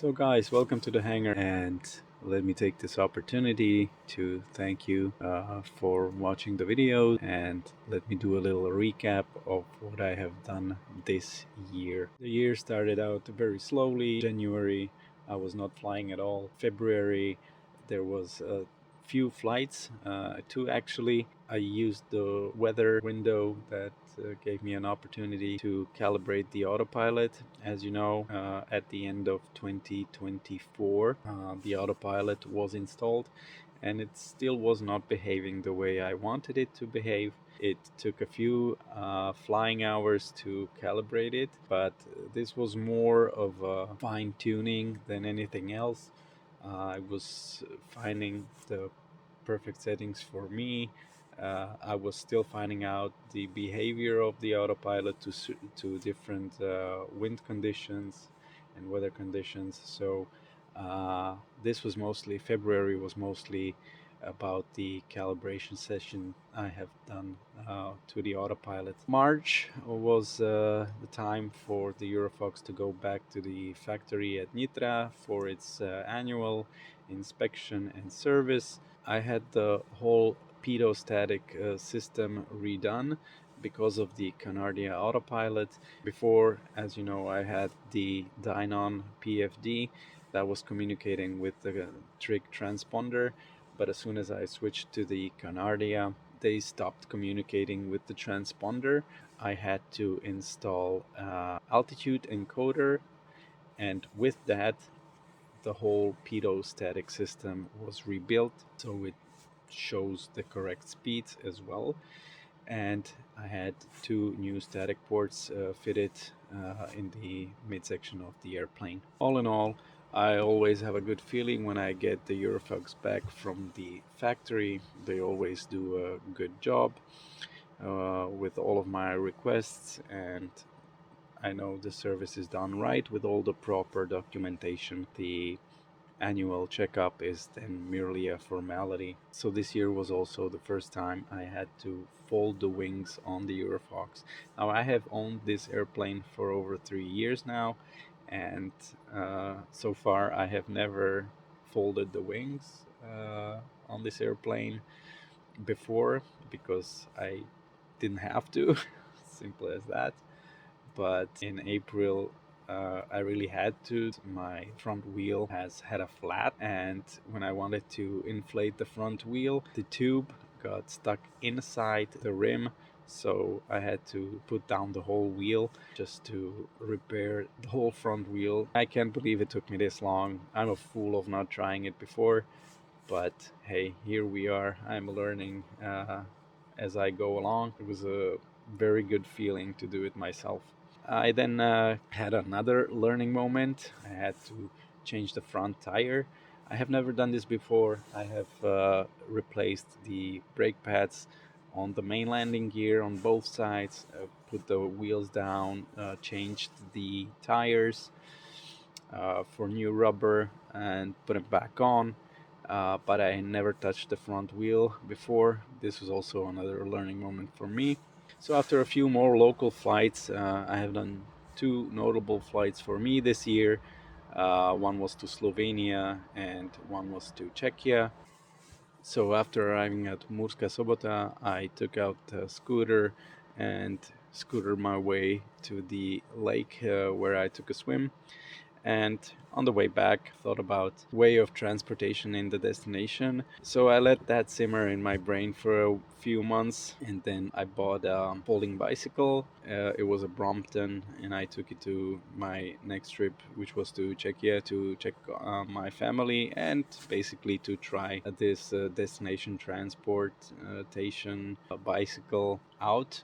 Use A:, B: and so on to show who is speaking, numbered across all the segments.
A: So, guys, welcome to the hangar, and let me take this opportunity to thank you for watching the videos, and let me do a little recap of what I have done this year. The year started out very slowly. January, I was not flying at all. February, there was a few flights, two actually. I used the weather window that gave me an opportunity to calibrate the autopilot. As you know, at the end of 2024, the autopilot was installed and it still was not behaving the way I wanted it to behave. It took a few flying hours to calibrate it, but this was more of a fine tuning than anything else. I was finding the perfect settings for me. I was still finding out the behavior of the autopilot to different wind conditions and weather conditions. So this was mostly February was mostly about the calibration session I have done to the autopilot. March was the time for the EuroFOX to go back to the factory at Nitra for its annual inspection and service. I had the whole pedostatic system redone because of the Canardia autopilot. Before, as you know, I had the Dynon PFD that was communicating with the trig transponder, but as soon as I switched to the Canardia, they stopped communicating with the transponder. I had to install altitude encoder, and with that, the whole pedostatic system was rebuilt, so it shows the correct speeds as well. And I had two new static ports fitted in the midsection of the airplane. All in all, I always have a good feeling when I get the EuroFOX back from the factory. They always do a good job with all of my requests, and I know the service is done right with all the proper documentation. The annual checkup is then merely a formality. So this year was also the first time I had to fold the wings on the EuroFOX. Now I have owned this airplane for over 3 years now, and so far I have never folded the wings on this airplane before because I didn't have to. Simple as that. But in April, I really had to. My front wheel has had a flat, and when I wanted to inflate the front wheel, the tube got stuck inside the rim. So I had to put down the whole wheel just to repair the whole front wheel. I can't believe it took me this long. I'm a fool of not trying it before, but hey, here we are. I'm learning as I go along. It was a very good feeling to do it myself. I then had another learning moment. I had to change the front tire. I have never done this before. I have replaced the brake pads on the main landing gear on both sides, put the wheels down, changed the tires for new rubber, and put it back on. But I never touched the front wheel before. This was also another learning moment for me. So after a few more local flights, I have done two notable flights for me this year. One was to Slovenia and one was to Czechia. So after arriving at Murska Sobota, I took out a scooter and scootered my way to the lake where I took a swim. And on the way back, thought about way of transportation in the destination. So I let that simmer in my brain for a few months, and then I bought a folding bicycle. It was a Brompton, and I took it to my next trip, which was to Czechia to check my family and basically to try this destination transportation bicycle out.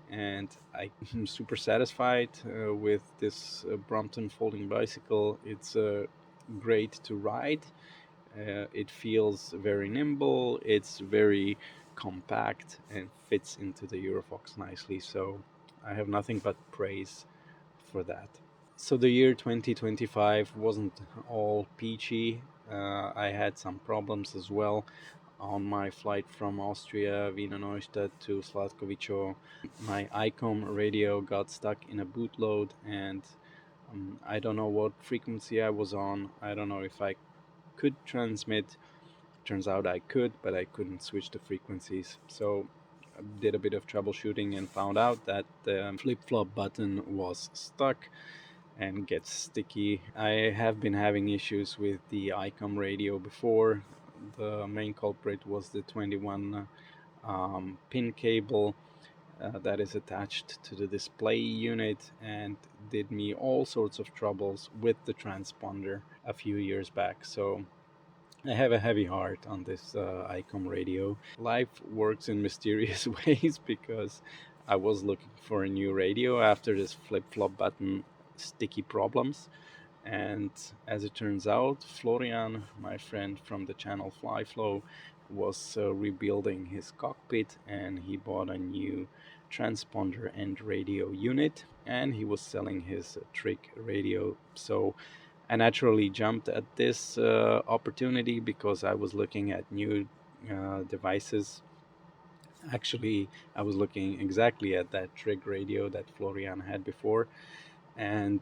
A: And I'm super satisfied with this Brompton folding bicycle. It's great to ride. It feels very nimble. It's very compact and fits into the EuroFOX nicely. So I have nothing but praise for that. So the year 2025 wasn't all peachy. I had some problems as well on my flight from Austria, Wiener Neustadt to Slatkovico. My ICOM radio got stuck in a bootload, and I don't know what frequency I was on. I don't know if I could transmit. Turns out I could, but I couldn't switch the frequencies. So I did a bit of troubleshooting and found out that the flip flop button was stuck and gets sticky. I have been having issues with the ICOM radio before. The main culprit was the 21 pin cable that is attached to the display unit and did me all sorts of troubles with the transponder a few years back. So I have a heavy heart on this ICOM radio. Life works in mysterious ways because I was looking for a new radio after this flip flop button sticky problems. And as it turns out, Florian, my friend from the channel Flyflow, was rebuilding his cockpit and he bought a new transponder and radio unit and he was selling his trick radio. So I naturally jumped at this opportunity because I was looking at new devices. Actually, I was looking exactly at that trick radio that Florian had before, and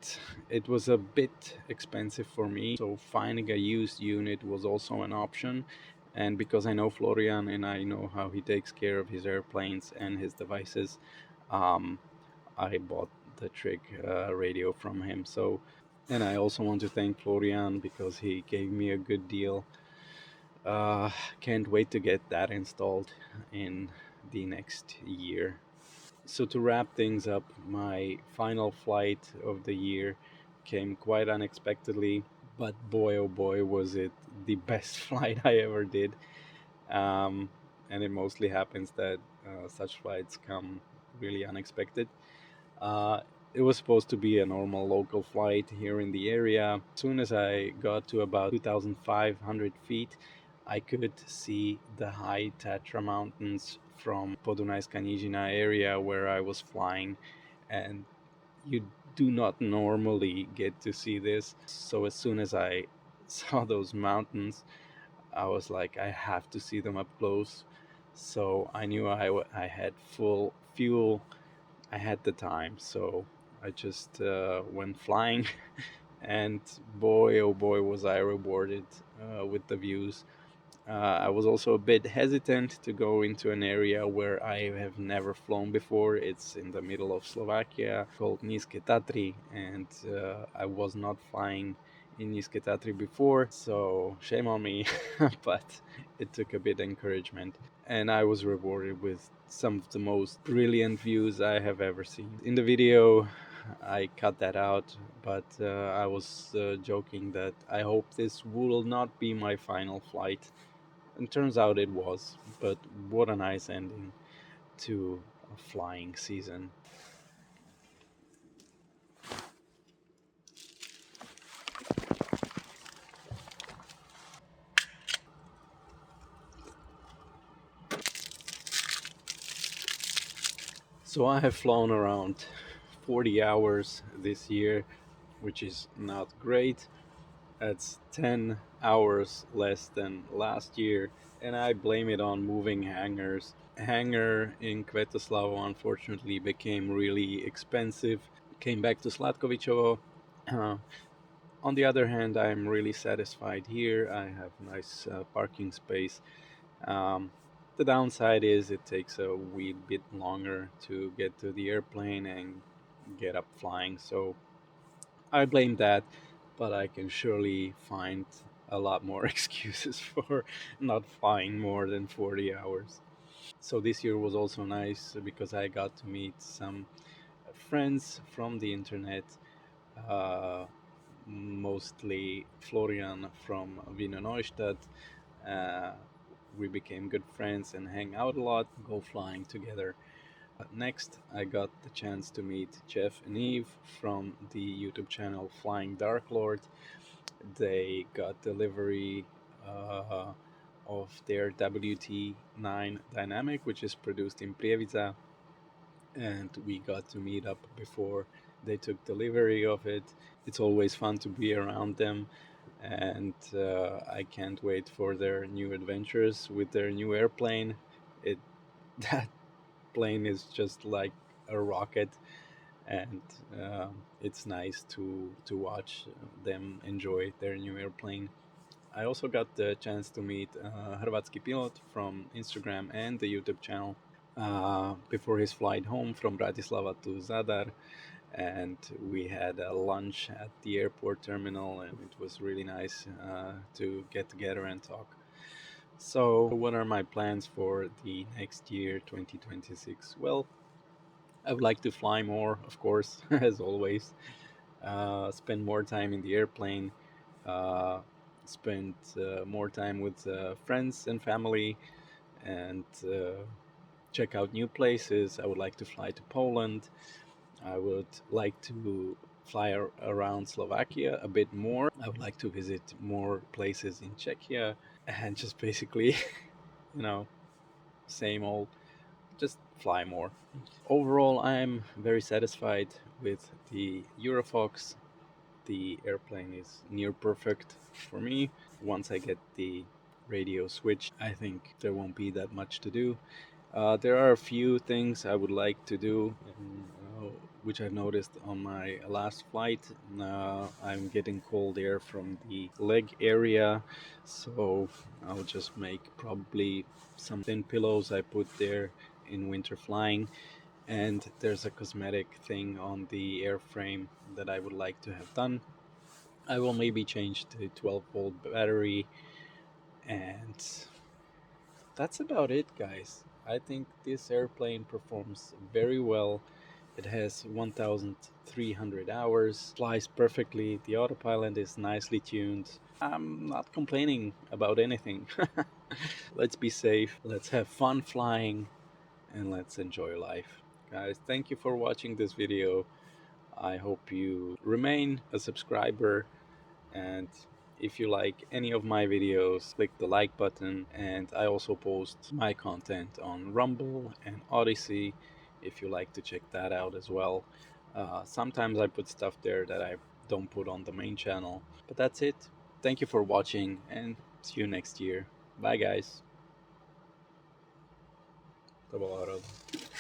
A: it was a bit expensive for me. So finding a used unit was also an option. And because I know Florian and I know how he takes care of his airplanes and his devices, um, I bought the Trig radio from him. So, and I also want to thank Florian because he gave me a good deal. Uh, can't wait to get that installed in the next year. So to wrap things up, my final flight of the year came quite unexpectedly, but boy oh boy was it the best flight I ever did. Um, and it mostly happens that such flights come really unexpected. Uh, it was supposed to be a normal local flight here in the area. As soon as I got to about 2,500 feet, I could see the high Tatra Mountains from Podunajska Nižina area where I was flying, and you do not normally get to see this. So as soon as I saw those mountains, I was like, I have to see them up close. So I knew I had full fuel, I had the time, so I just went flying, and boy, oh boy, was I rewarded with the views. I was also a bit hesitant to go into an area where I have never flown before. It's in the middle of Slovakia called Niske Tatry, and I was not flying in Niske Tatry before, so shame on me, but it took a bit encouragement. And I was rewarded with some of the most brilliant views I have ever seen. In the video, I cut that out, but I was joking that I hope this will not be my final flight. And turns out it was, but what a nice ending to a flying season. So I have flown around 40 hours this year, which is not great. That's 10 hours less than last year, and I blame it on moving hangars. Hangar in Kvetoslavo unfortunately became really expensive. Came back to Slatkovičovo. Uh, on the other hand, I'm really satisfied here. I have nice parking space. Um, the downside is it takes a wee bit longer to get to the airplane and get up flying. So I blame that, but I can surely find a lot more excuses for not flying more than 40 hours. So this year was also nice because I got to meet some friends from the internet, uh, mostly Florian from Wiener Neustadt. Uh, we became good friends and hang out a lot, go flying together. Next, I got the chance to meet Jeff and Eve from the YouTube channel Flying Dark Lord. They got delivery of their WT9 Dynamic, which is produced in Prievidza, and we got to meet up before they took delivery of it. It's always fun to be around them, and I can't wait for their new adventures with their new airplane. It that plane is just like a rocket, and it's nice to watch them enjoy their new airplane. I also got the chance to meet Hrvatski pilot from Instagram and the YouTube channel before his flight home from Bratislava to Zadar, and we had a lunch at the airport terminal, and it was really nice to get together and talk. So, what are my plans for the next year, 2026? Well, I would like to fly more, of course, as always. Spend more time in the airplane. Uh, spend more time with friends and family, and check out new places. I would like to fly to Poland. I would like to fly around Slovakia a bit more. I would like to visit more places in Czechia, and just basically, you know, same old, just fly more. Overall, I'm very satisfied with the EuroFOX. The airplane is near perfect for me. Once I get the radio switched, I think there won't be that much to do. There are a few things I would like to do, which I've noticed on my last flight. I'm getting cold air from the leg area, so I'll just make probably some thin pillows I put there in winter flying. And there's a cosmetic thing on the airframe that I would like to have done. I will maybe change the 12-volt battery, and that's about it, guys. I think this airplane performs very well. It has 1,300 hours, flies perfectly, the autopilot is nicely tuned. I'm not complaining about anything. Let's be safe, let's have fun flying, and let's enjoy life. Guys, thank you for watching this video. I hope you remain a subscriber, and if you like any of my videos, click the like button. And I also post my content on Rumble and Odyssey if you like to check that out as well. Sometimes I put stuff there that I don't put on the main channel. But that's it. Thank you for watching, and see you next year. Bye, guys. To bylo hrozné.